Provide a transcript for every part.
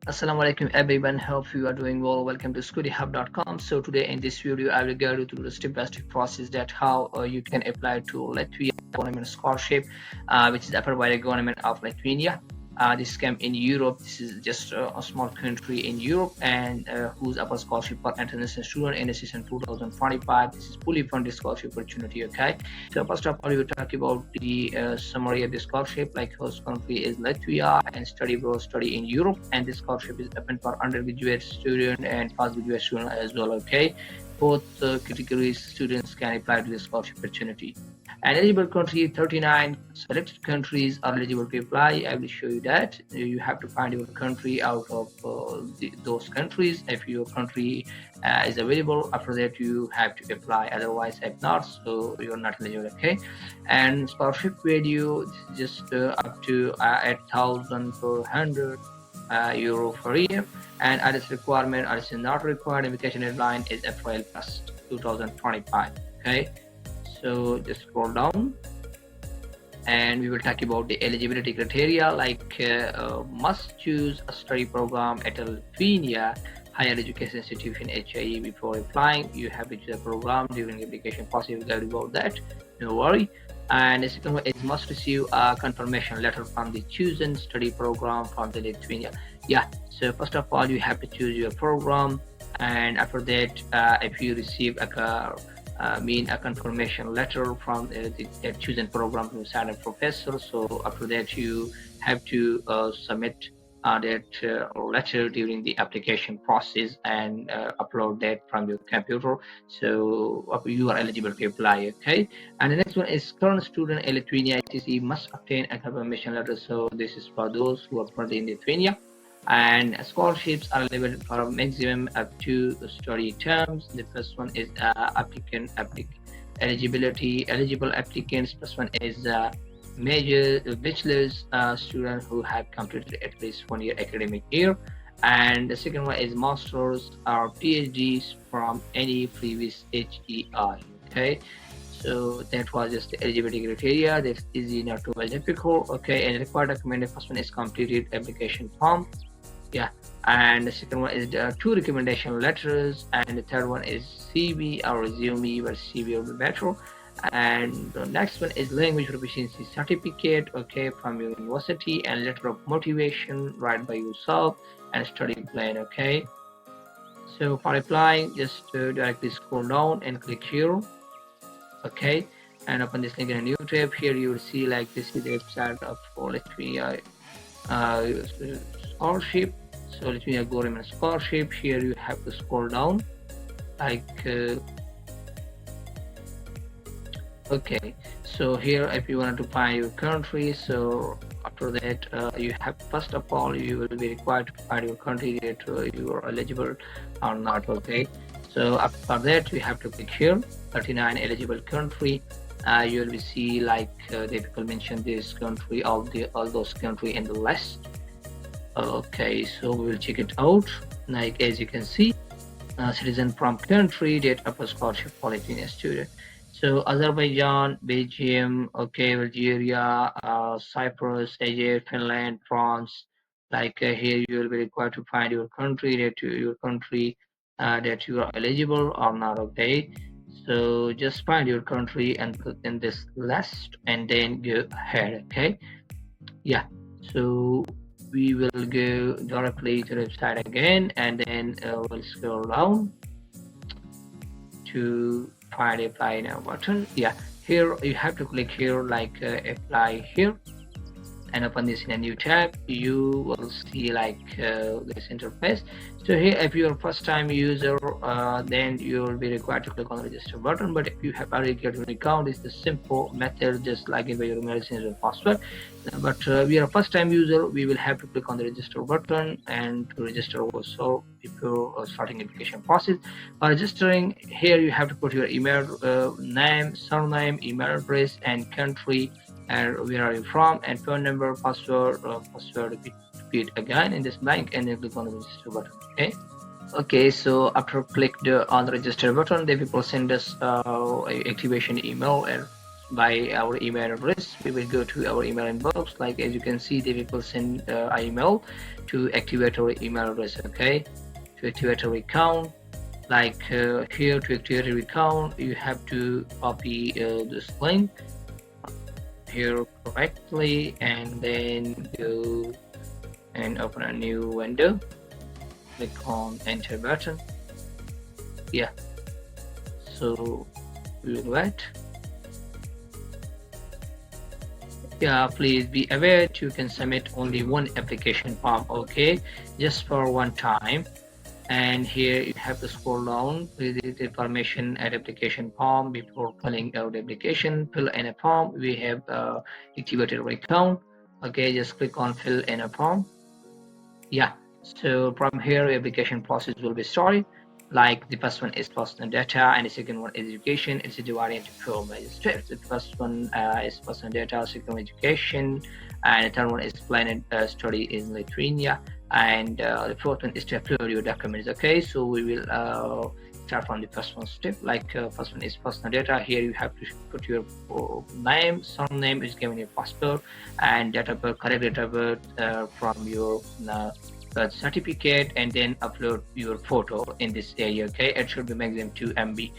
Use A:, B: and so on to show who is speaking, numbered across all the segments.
A: Assalamu alaikum everyone, hope you are doing well. Welcome to studyhub.com. So today in this video I will guide you through the step-by-step process that how you can apply to Latvia Government Scholarship, which is offered by the government of Latvia. This came in Europe. This is just a small country in Europe, and whose upper scholarship for international student in the season 2025. This is fully funded scholarship opportunity. Okay, so first of all, we will talk about the summary of the scholarship. Like host country is Latvia, and study abroad study in Europe, and this scholarship is open for undergraduate student and postgraduate student as well. Okay, both categories students can apply to this scholarship opportunity. And eligible country 39 selected countries are eligible to apply. I will show you that. You have to find your country out of those countries. If your country is available, after that you have to apply. Otherwise, if not, so you're not eligible. Okay. And scholarship value just up to 8,400 euro per year. And IELTS requirement, IELTS is not required. Application deadline is April 1st, 2025. Okay. So just scroll down and we will talk about the eligibility criteria, like must choose a study program at a Latvia higher education institution HIE before applying. You have to choose a program during the application process. You will about that, no worry. And the second one is must receive a confirmation letter from the chosen study program from the Latvia. Yeah, so first of all you have to choose your program, and after that if you receive a confirmation letter from the chosen program from the professor. So after that you have to submit that letter during the application process and upload that from your computer, so you are eligible to apply. Okay, and the next one is current student in Lithuania ICC must obtain a confirmation letter. So this is for those who are currently in Lithuania, and scholarships are available for a maximum of 2 study terms. The first one is eligibility. Eligible applicants. First one is major bachelor's student who have completed at least 1 year academic year, and the second one is masters or PhDs from any previous HEI. Okay, so that was just the eligibility criteria. That's easy, not too much difficult. Okay, and required document, the first one is completed application form. Yeah, and the second one is 2 recommendation letters, and the third one is CV or resume, but CV will be better. And the next one is language proficiency certificate, okay, from your university, and letter of motivation write by yourself, and study plan. Okay, so for applying, just directly scroll down and click here. Okay, and open this link in a new tab. Here you will see like this is the website of Latvia scholarship. So Latvia Government Scholarship. Here you have to scroll down like okay, so here if you want to find your country, so after that you have, first of all you will be required to find your country that you are eligible or not. Okay, so after that you have to click here 39 eligible country. You will see like the people mention this country, all those country in the list. Okay, so we will check it out. Like as you can see, citizen from country that offers scholarship for Latvian student. So Azerbaijan, Belgium, okay, Algeria, Cyprus, Egypt, Finland, France. Like here you will be required to find your country that you are eligible or not. Okay, so just find your country and put in this list and then go ahead. Okay, yeah, so we will go directly to the website again, and then we'll scroll down to find apply now button. Yeah, here you have to click here like apply here, and open this in a new tab. You will see like this interface. So here if you're a first time user, then you will be required to click on the register button. But if you have already created an account, it's the simple method, just like in your email and password. But we are a first time user, we will have to click on the register button and to register also before starting application process. For registering, here you have to put your email name, surname, email address, and country, and where are you from, and phone number, password, repeat again in this blank, and then click on the register button. Okay, so after click on the register button, the people send us activation email and by our email address. We will go to our email inbox. Like as you can see, the people send email to activate our email address. Okay, to activate our account. Like here, to activate your account, you have to copy this link here correctly, and then go and open a new window. Click on enter button. Yeah, so we will wait. Yeah, please be aware you can submit only one application form, okay, just for one time. And here you have to scroll down, read the information at application form. Before filling out the application, fill in a form. We have activated our account. Okay, just click on fill in a form. Yeah, so from here application process will be started. Like the first one is personal data and the second one is education. It's divided into four major steps. The first one is personal data, second one education, and the third one is planned study in Lithuania, and the fourth one is to upload your documents. Okay, so we will start from the first one step. Like first one is personal data. Here you have to put your name, surname is given your passport, and date of birth, correct date of birth from your birth certificate, and then upload your photo in this area. Okay, it should be maximum 2 MB.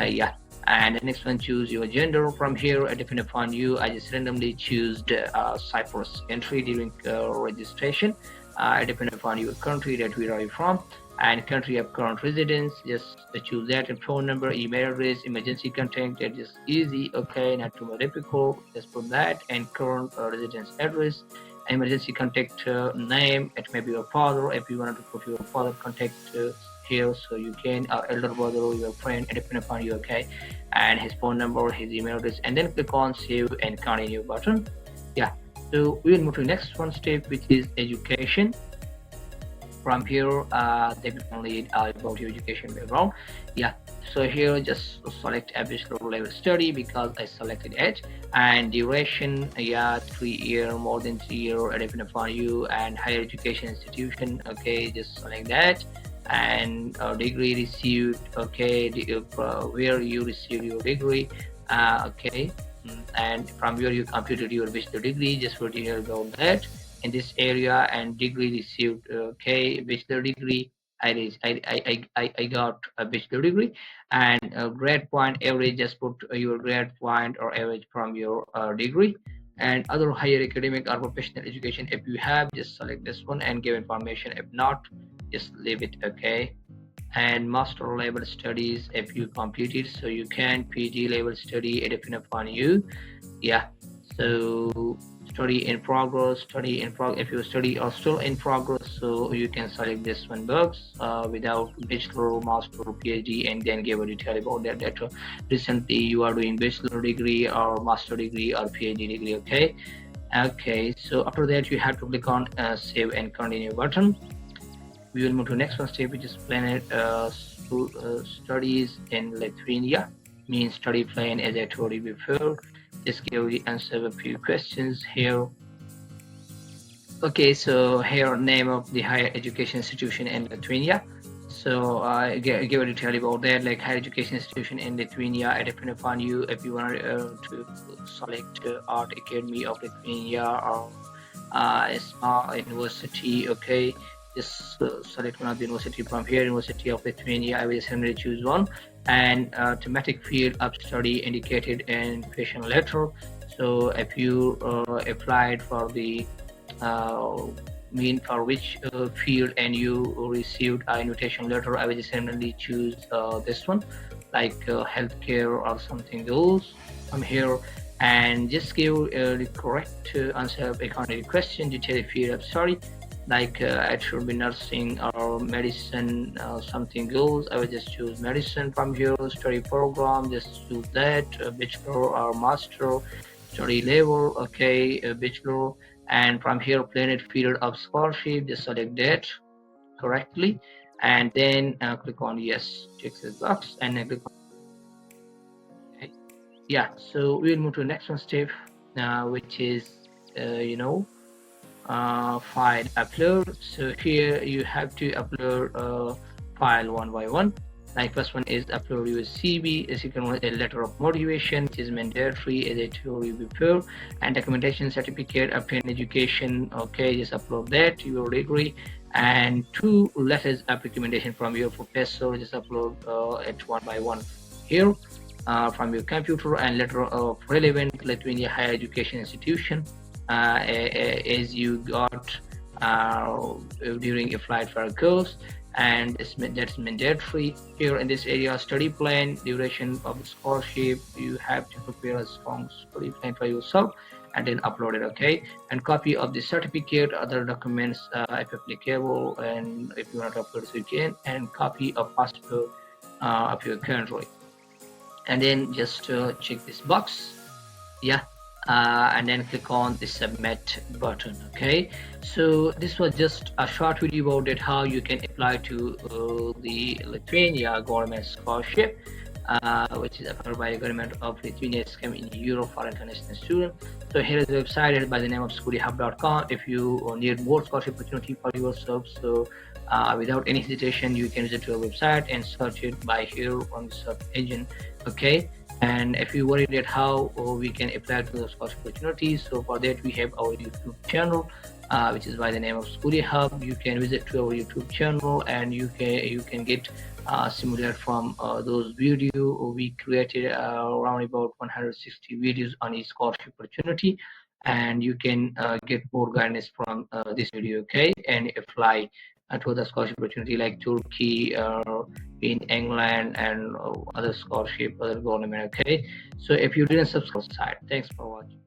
A: Yeah, and the next one, choose your gender. From here, depending upon you, I just randomly choose Cyprus entry during registration. Depending upon your country that where are you from, and country of current residence, just choose that, and phone number, email address, emergency contact, that is easy. Okay, not too much difficult, just put that, and current residence address, emergency contact name. It may be your father. If you want to put your father contact here, so you can, elder brother or your friend, depending upon you. Okay, and his phone number, his email address, and then click on save and continue button. Yeah, so we will move to the next one step, which is education. From here, they will only about your education background. Yeah, so here just select a bachelor level study because I selected it, and duration, yeah, 3 year, more than 3 year, depending upon you, and higher education institution. Okay, just select that, and degree received. Okay, where you received your degree. Okay, and from where you completed your bachelor degree, just put here about that in this area, and degree received. Okay, bachelor degree, I got a bachelor degree, and grade point average, just put your grade point or average from your degree, and other higher academic or professional education if you have, just select this one and give information. If not, just leave it. Okay, and master level studies if you completed, so you can PG level study, depending upon you. Yeah, so study in progress, if your study are still in progress, so you can select this one box without bachelor, master, PhD, and then give a detail about that recently you are doing bachelor degree or master degree or PhD degree. Okay, okay, so after that you have to click on save and continue button. We will move to next one step, which is planned studies in Lithuania. Means study plan, as I told you before. Just give the answer a few questions here. Okay, so here name of the higher education institution in Lithuania. So give a detail about that, like higher education institution in Lithuania. I depend upon you if you want to select Art Academy of Lithuania or a small university. Okay, just select one of the university from here, University of Lithuania. I will simply choose one, and thematic field of study indicated in invitation letter. So if you applied for the mean for which field and you received an invitation letter, I will just randomly choose this one, like healthcare or something else from here, and just give the correct answer according to the question. Detailed field of study, like it should be nursing or medicine, something else. I will just choose medicine from here. Study program, just choose that, bachelor or master. Study level, okay, bachelor, and from here planet field of scholarship, just select that correctly, and then click on yes, check this box, and then click on okay. Yeah, so we'll move to the next one step, which is file upload. So here you have to upload file one by one. Like first one is upload your CV. The second one is a letter of motivation, which is mandatory, as I told you before, and documentation certificate, obtain education. Okay, just upload that your degree, and two letters of recommendation from your professor. Just upload it one by one here. From your computer, and letter of relevant Latvian higher education institution, as you got during a flight for a course, and that's mandatory here in this area. Study plan, duration of the scholarship, you have to prepare a strong study plan for yourself and then upload it. Okay, and copy of the certificate, other documents if applicable, and if you want to upload, so you can, and copy of passport of your country, and then just check this box. Yeah, and then click on the submit button. Okay, so this was just a short video about it, how you can apply to the Lithuania government scholarship, which is offered by the government of Lithuania, scheme in Europe for international students. So here is the website by the name of schoolhub.com. If you need more scholarship opportunity for yourself, so without any hesitation, you can visit your website and search it by here on the search engine. Okay, and if you worried at how we can apply to those scholarship opportunities, so for that we have our YouTube channel, which is by the name of Schoolie Hub. You can visit to our YouTube channel, and you can get similar from those videos we created, around about 160 videos on each scholarship opportunity, and you can get more guidance from this video. Okay, and apply to the scholarship opportunity like Turkey, in England, and other scholarship, other government. Okay, so if you didn't subscribe, thanks for watching.